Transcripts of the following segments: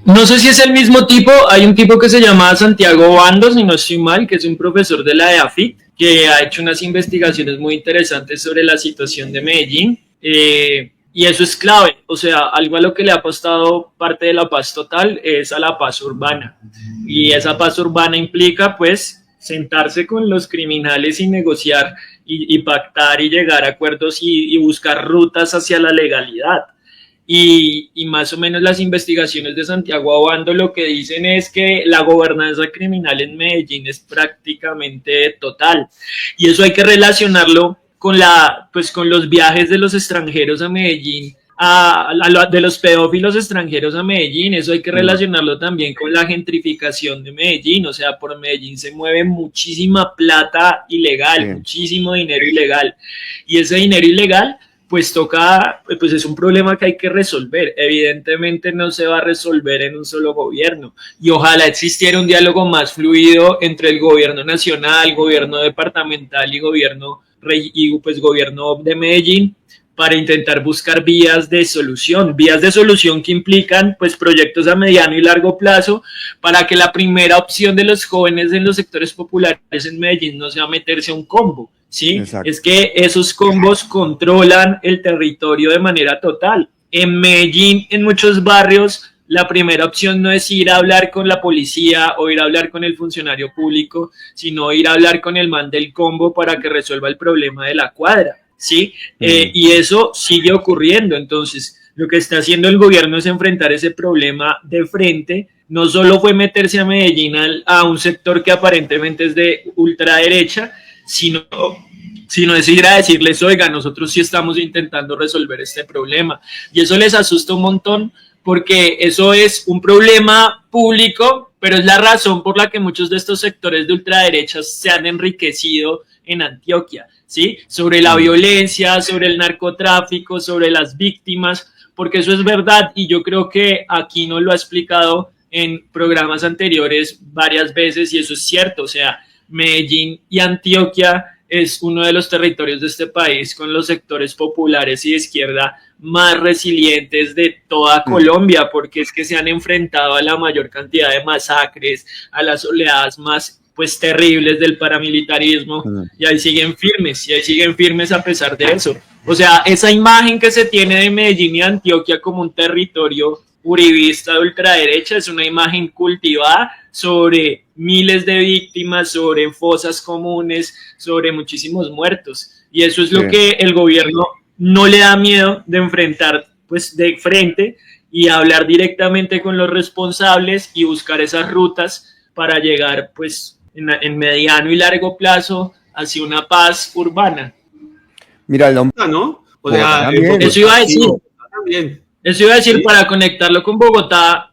No sé si es el mismo tipo, hay un tipo que se llama Santiago Bandos, si no estoy mal, que es un profesor de la EAFIT, que ha hecho unas investigaciones muy interesantes sobre la situación de Medellín. Y eso es clave, o sea, algo a lo que le ha apostado parte de la paz total es a la paz urbana. Y esa paz urbana implica, pues, sentarse con los criminales y negociar y pactar y llegar a acuerdos y buscar rutas hacia la legalidad. Y más o menos las investigaciones de Santiago Abando lo que dicen es que la gobernanza criminal en Medellín es prácticamente total. Y eso hay que relacionarlo con, pues, con los viajes de los extranjeros a Medellín, de los pedófilos extranjeros a Medellín. Eso hay que relacionarlo también con la gentrificación de Medellín. O sea, por Medellín se mueve muchísima plata ilegal, Sí. muchísimo dinero ilegal. Y ese dinero ilegal pues toca, pues es un problema que hay que resolver. Evidentemente no se va a resolver en un solo gobierno y ojalá existiera un diálogo más fluido entre el gobierno nacional, gobierno departamental y pues gobierno de Medellín para intentar buscar vías de solución que implican pues proyectos a mediano y largo plazo para que la primera opción de los jóvenes en los sectores populares en Medellín no sea meterse a un combo, ¿sí? Exacto. Es que esos combos controlan el territorio de manera total. En Medellín, en muchos barrios, la primera opción no es ir a hablar con la policía o ir a hablar con el funcionario público, sino ir a hablar con el man del combo para que resuelva el problema de la cuadra, ¿sí? Y eso sigue ocurriendo. Entonces, lo que está haciendo el gobierno es enfrentar ese problema de frente. No solo fue meterse a Medellín a un sector que aparentemente es de ultraderecha, sino es ir a decirles, oiga, nosotros sí estamos intentando resolver este problema. Y eso les asusta un montón porque eso es un problema público, pero es la razón por la que muchos de estos sectores de ultraderecha se han enriquecido en Antioquia, ¿sí? Sobre la violencia, sobre el narcotráfico, sobre las víctimas, porque eso es verdad y yo creo que aquí no lo ha explicado en programas anteriores varias veces y eso es cierto, o sea, Medellín y Antioquia es uno de los territorios de este país con los sectores populares y de izquierda más resilientes de toda Colombia, porque es que se han enfrentado a la mayor cantidad de masacres, a las oleadas más pues terribles del paramilitarismo, y ahí siguen firmes a pesar de eso. O sea, esa imagen que se tiene de Medellín y Antioquia como un territorio uribista de ultraderecha es una imagen cultivada sobre miles de víctimas, sobre fosas comunes, sobre muchísimos muertos. Y eso es lo que el gobierno no le da miedo de enfrentar pues de frente y hablar directamente con los responsables y buscar esas rutas para llegar pues en mediano y largo plazo hacia una paz urbana. Mira, ¿no? O sea, eso iba a decir. Eso iba a decir, para conectarlo con Bogotá,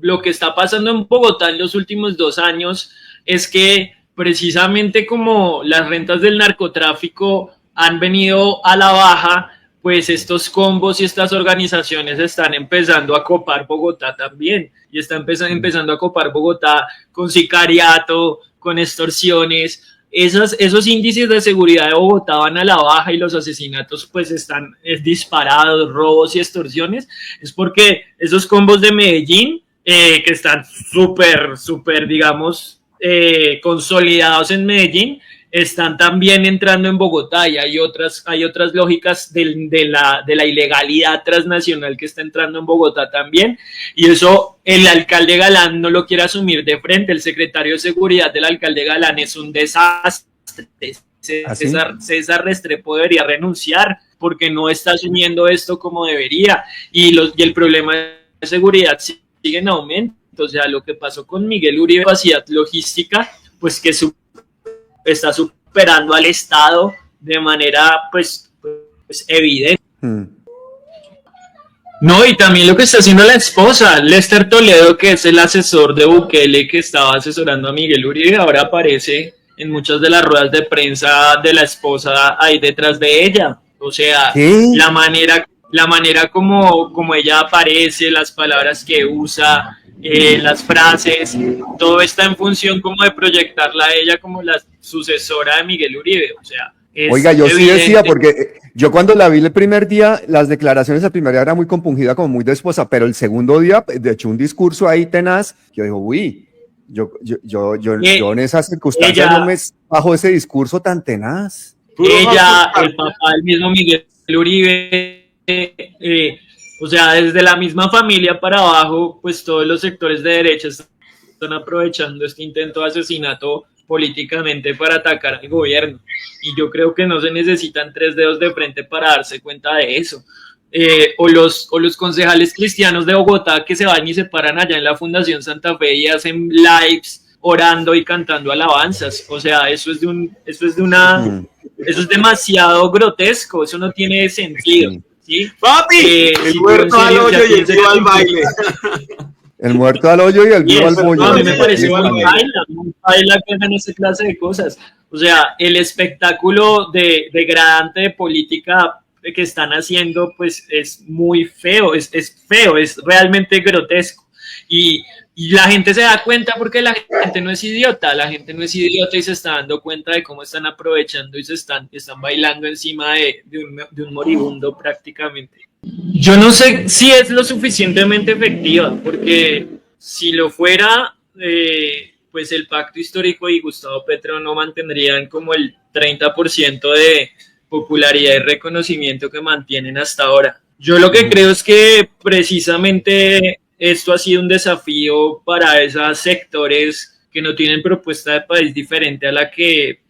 lo que está pasando en Bogotá en los últimos 2 años es que precisamente como las rentas del narcotráfico han venido a la baja, pues estos combos y estas organizaciones están empezando a copar Bogotá también, y están empezando a copar Bogotá con sicariato, con extorsiones. Esos índices de seguridad de Bogotá van a la baja y los asesinatos pues están disparados, robos y extorsiones, es porque esos combos de Medellín que están súper, digamos, consolidados en Medellín, están también entrando en Bogotá y hay otras lógicas de la ilegalidad transnacional que está entrando en Bogotá también, y eso el alcalde Galán no lo quiere asumir de frente. El secretario de seguridad del alcalde Galán es un desastre. César Restrepo debería renunciar porque no está asumiendo esto como debería, y el problema de seguridad sigue en aumento. O sea, lo que pasó con Miguel Uribe, capacidad logística, pues que está superando al Estado de manera pues evidente. No, y también lo que está haciendo la esposa, Lester Toledo, que es el asesor de Bukele que estaba asesorando a Miguel Uribe, ahora aparece en muchas de las ruedas de prensa de la esposa ahí detrás de ella. O sea, la manera como ella aparece, las palabras que usa, las frases, todo está en función como de proyectarla a ella como la sucesora de Miguel Uribe. O sea, Oiga, yo sí decía, porque yo cuando la vi el primer día, las declaraciones el primer día era muy compungida, como muy desposa, pero el segundo día, de hecho, un discurso ahí tenaz, yo digo, uy, yo en esas circunstancias no me bajo ese discurso tan tenaz. Ella, el papá del mismo Miguel Uribe, o sea, desde la misma familia para abajo, pues todos los sectores de derecha están aprovechando este intento de asesinato políticamente para atacar al gobierno. Y yo creo que no se necesitan 3 dedos de frente para darse cuenta de eso. O los concejales cristianos de Bogotá que se van y se paran allá en la Fundación Santa Fe y hacen lives orando y cantando alabanzas. O sea, eso es demasiado grotesco, eso no tiene sentido. ¿Sí? ¡Papi! El muerto al hoyo y el vivo al baile. El muerto al hoyo y el vivo al bollo. No, a mí me parece muy baila que hagan esa clase de cosas. O sea, el espectáculo degradante de política que están haciendo, pues es muy feo, es feo, es realmente grotesco. Y la gente se da cuenta porque la gente no es idiota, y se está dando cuenta de cómo están aprovechando y están bailando encima de un moribundo prácticamente. Yo no sé si es lo suficientemente efectiva, porque si lo fuera, pues el pacto histórico y Gustavo Petro no mantendrían como el 30% de popularidad y reconocimiento que mantienen hasta ahora. Yo lo que creo es que precisamente esto ha sido un desafío para esos sectores que no tienen propuesta de país diferente a la que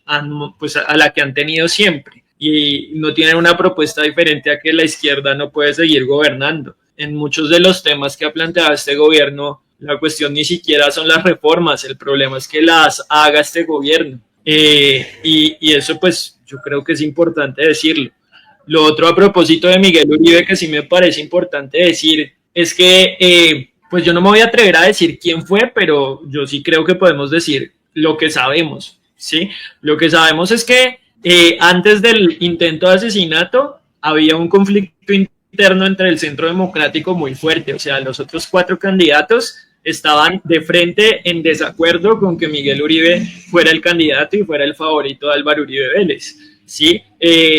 a la que han tenido siempre, y no tienen una propuesta diferente a que la izquierda no puede seguir gobernando. En muchos de los temas que ha planteado este gobierno, la cuestión ni siquiera son las reformas, el problema es que las haga este gobierno. Y eso pues yo creo que es importante decirlo. Lo otro a propósito de Miguel Uribe que sí me parece importante decir es que pues yo no me voy a atrever a decir quién fue, pero yo sí creo que podemos decir lo que sabemos, ¿sí? Lo que sabemos es que antes del intento de asesinato había un conflicto interno entre el Centro Democrático muy fuerte, o sea, los otros 4 candidatos estaban de frente en desacuerdo con que Miguel Uribe fuera el candidato y fuera el favorito de Álvaro Uribe Vélez. ¿Sí?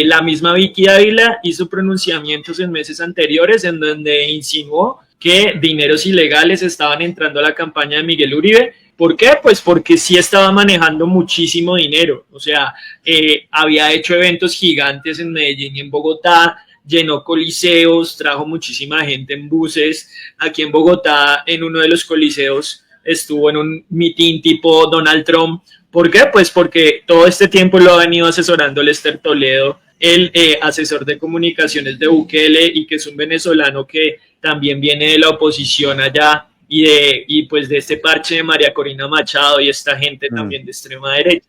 La misma Vicky Ávila hizo pronunciamientos en meses anteriores en donde insinuó que dineros ilegales estaban entrando a la campaña de Miguel Uribe. ¿Por qué? Pues porque sí estaba manejando muchísimo dinero, o sea, había hecho eventos gigantes en Medellín y en Bogotá, llenó coliseos, trajo muchísima gente en buses. Aquí en Bogotá, en uno de los coliseos, estuvo en un mitin tipo Donald Trump. ¿Por qué? Pues porque todo este tiempo lo ha venido asesorando Lester Toledo, el asesor de comunicaciones de Bukele, y que es un venezolano que también viene de la oposición allá y pues de este parche de María Corina Machado y esta gente también de extrema derecha.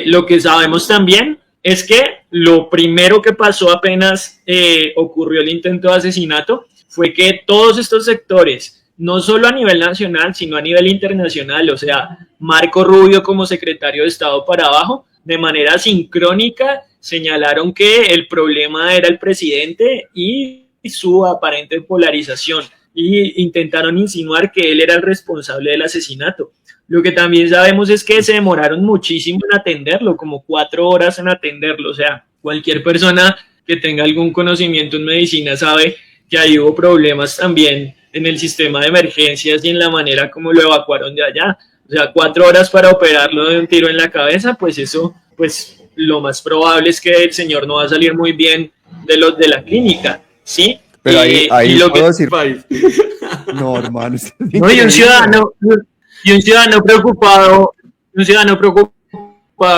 Lo que sabemos también es que lo primero que pasó apenas ocurrió el intento de asesinato fue que todos estos sectores, no solo a nivel nacional, sino a nivel internacional, o sea, Marco Rubio como secretario de Estado para abajo, de manera sincrónica señalaron que el problema era el presidente y su aparente polarización, y intentaron insinuar que él era el responsable del asesinato. Lo que también sabemos es que se demoraron muchísimo en atenderlo, como 4 horas en atenderlo, o sea, cualquier persona que tenga algún conocimiento en medicina sabe que ahí hubo problemas también en el sistema de emergencias y en la manera como lo evacuaron de allá. O sea, 4 horas para operarlo de un tiro en la cabeza, pues eso, pues lo más probable es que el señor no va a salir muy bien de la clínica, ¿sí? Pero ahí lo puedo que decir, no, hermano. no, y un ciudadano preocupado,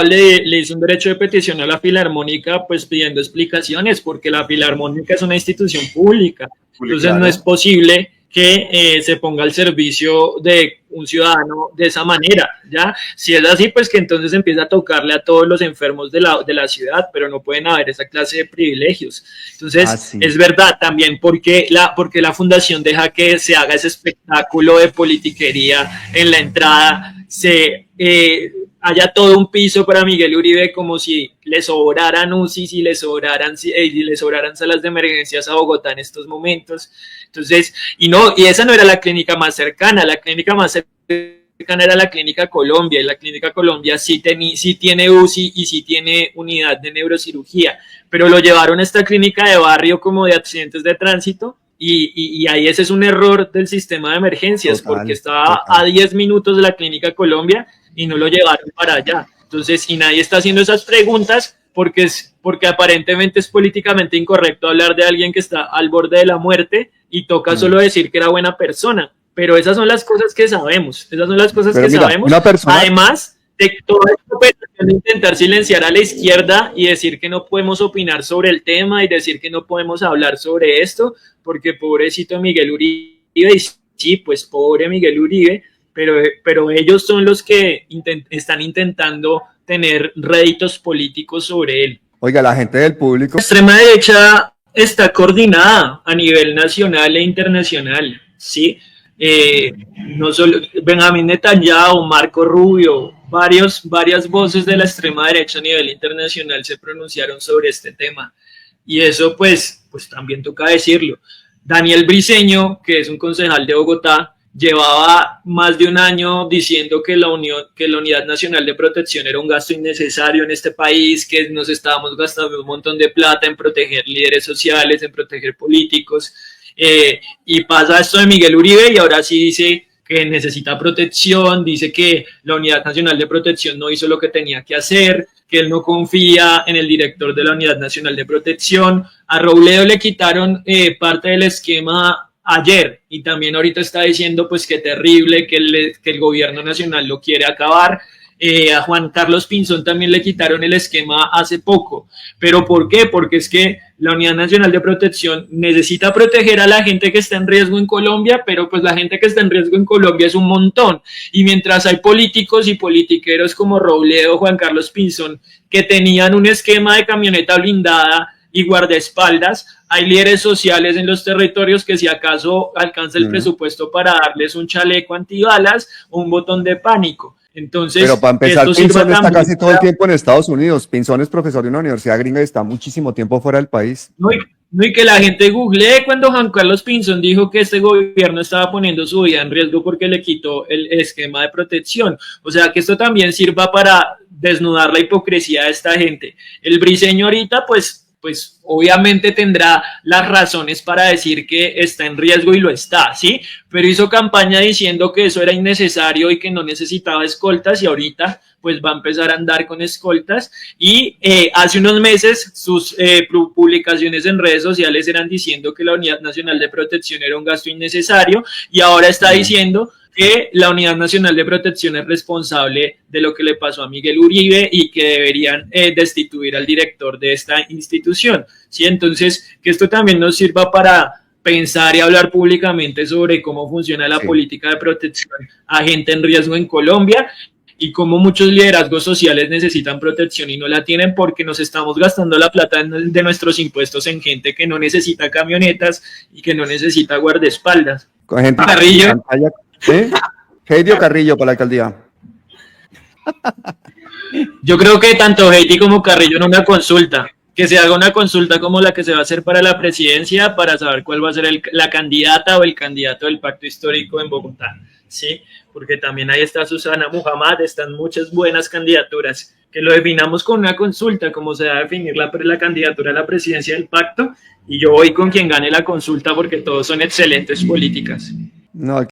le hizo un derecho de petición a la Filarmónica, pues pidiendo explicaciones, porque la Filarmónica es una institución pública, entonces claro, no es posible que se ponga al servicio de un ciudadano de esa manera, ¿ya? Si es así, pues que entonces empieza a tocarle a todos los enfermos de la ciudad, pero no pueden haber esa clase de privilegios. Entonces, es verdad también porque la fundación deja que se haga ese espectáculo de politiquería en la entrada, haya todo un piso para Miguel Uribe, como si le sobraran UCIs y le sobraran salas de emergencias a Bogotá en estos momentos. Entonces, y esa no era la clínica más cercana, la clínica más cercana cercana era la Clínica Colombia, y la Clínica Colombia sí tiene UCI y sí tiene unidad de neurocirugía, pero lo llevaron a esta clínica de barrio como de accidentes de tránsito, y ahí ese es un error del sistema de emergencias, porque estaba a 10 minutos de la Clínica Colombia y no lo llevaron para allá. Entonces, y nadie está haciendo esas preguntas porque aparentemente es políticamente incorrecto hablar de alguien que está al borde de la muerte y toca solo decir que era buena persona. Pero esas son las cosas que sabemos. Esas son las cosas que sabemos. Además de toda esta operación de intentar silenciar a la izquierda y decir que no podemos opinar sobre el tema y decir que no podemos hablar sobre esto, porque pobrecito Miguel Uribe, y sí, pues pobre Miguel Uribe, pero ellos son los que están intentando tener réditos políticos sobre él. Oiga, la gente del público. La extrema derecha está coordinada a nivel nacional e internacional, ¿sí? No solo Benjamín Netanyahu, Marco Rubio, varias voces de la extrema derecha a nivel internacional se pronunciaron sobre este tema. Y eso pues también toca decirlo. Daniel Briceño, que es un concejal de Bogotá, llevaba más de un año diciendo que la Unidad Nacional de Protección era un gasto innecesario en este país, que nos estábamos gastando un montón de plata en proteger líderes sociales, en proteger políticos, y pasa esto de Miguel Uribe y ahora sí dice que necesita protección, dice que la Unidad Nacional de Protección no hizo lo que tenía que hacer, que él no confía en el director de la Unidad Nacional de Protección. A Robledo le quitaron parte del esquema ayer y también ahorita está diciendo pues que terrible, que el gobierno nacional lo quiere acabar. A Juan Carlos Pinzón también le quitaron el esquema hace poco. ¿Pero por qué? Porque es que la Unidad Nacional de Protección necesita proteger a la gente que está en riesgo en Colombia, pero pues la gente que está en riesgo en Colombia es un montón. Y mientras hay políticos y politiqueros como Robledo, Juan Carlos Pinzón, que tenían un esquema de camioneta blindada y guardaespaldas, hay líderes sociales en los territorios que si acaso alcanza el presupuesto para darles un chaleco antibalas o un botón de pánico. Entonces, pero para empezar, Pinzón está casi todo el tiempo en Estados Unidos. Pinzón es profesor de una universidad gringa y está muchísimo tiempo fuera del país. No, y que la gente googlee cuando Juan Carlos Pinzón dijo que este gobierno estaba poniendo su vida en riesgo porque le quitó el esquema de protección. O sea, que esto también sirva para desnudar la hipocresía de esta gente. El Briceño ahorita, pues obviamente tendrá las razones para decir que está en riesgo y lo está, ¿sí? Pero hizo campaña diciendo que eso era innecesario y que no necesitaba escoltas y ahorita pues va a empezar a andar con escoltas y hace unos meses sus publicaciones en redes sociales eran diciendo que la Unidad Nacional de Protección era un gasto innecesario y ahora está diciendo que la Unidad Nacional de Protección es responsable de lo que le pasó a Miguel Uribe y que deberían destituir al director de esta institución, ¿sí? Entonces, que esto también nos sirva para pensar y hablar públicamente sobre cómo funciona la política de protección a gente en riesgo en Colombia y cómo muchos liderazgos sociales necesitan protección y no la tienen porque nos estamos gastando la plata de nuestros impuestos en gente que no necesita camionetas y que no necesita guardaespaldas. Con gente Carrillo. ¿Sí? Heidi o Carrillo para la alcaldía. Yo creo que tanto Heidi como Carrillo no me consulta. Que se haga una consulta como la que se va a hacer para la presidencia para saber cuál va a ser la candidata o el candidato del pacto histórico en Bogotá, ¿sí? Porque también ahí está Susana Muhammad, están muchas buenas candidaturas. Que lo definamos con una consulta, como se va a definir la candidatura a la presidencia del pacto, y yo voy con quien gane la consulta porque todos son excelentes políticas. No,